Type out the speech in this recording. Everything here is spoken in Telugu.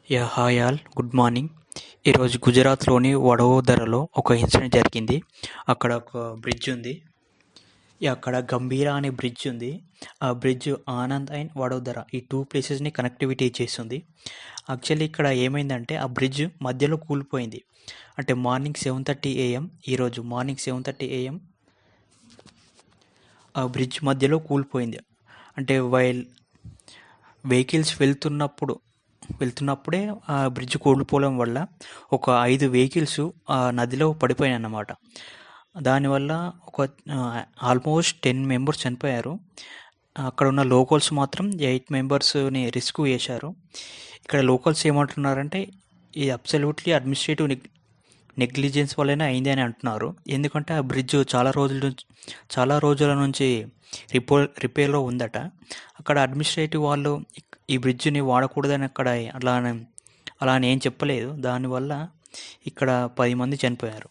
Hi all, good morning. ఈరోజు గుజరాత్లోని వడోదరలో ఒక ఇన్సిడెంట్ జరిగింది. అక్కడ ఒక బ్రిడ్జ్ ఉంది. అక్కడ గంభీరా అనే బ్రిడ్జ్ ఉంది. ఆ బ్రిడ్జ్ ఆనంద్ అండ్ వడోదర ఈ టూ ప్లేసెస్ని కనెక్టివిటీ చేస్తుంది. యాక్చువల్లీ ఇక్కడ ఏమైందంటే ఆ బ్రిడ్జ్ మధ్యలో కూలిపోయింది. అంటే మార్నింగ్ 7:30 AM, ఈరోజు మార్నింగ్ 7:30 AM ఆ బ్రిడ్జ్ మధ్యలో కూలిపోయింది. అంటే వెహికల్స్ వెళ్తున్నప్పుడే ఆ బ్రిడ్జ్ కూలిపోవడం వల్ల ఒక 5 వెహికల్స్ ఆ నదిలో పడిపోయాయి అన్నమాట. దానివల్ల ఆల్మోస్ట్ 10 మెంబర్స్ చనిపోయారు. అక్కడ ఉన్న లోకల్స్ మాత్రం 8 మెంబర్స్ని రెస్క్యూ చేశారు. ఇక్కడ లోకల్స్ ఏమంటున్నారంటే ఇది అబ్సల్యూట్లీ అడ్మినిస్ట్రేటివ్ నెగ్లిజెన్స్ వల్లనే అయింది అని అంటున్నారు. ఎందుకంటే ఆ బ్రిడ్జ్ చాలా రోజుల నుంచి రిపేర్లో ఉందట. అక్కడ అడ్మినిస్ట్రేటివ్ వాళ్ళు ఈ బ్రిడ్జ్ని వాడకూడదని అక్కడ అలా అని ఏం చెప్పలేదు. దానివల్ల ఇక్కడ 10 మంది చనిపోయారు.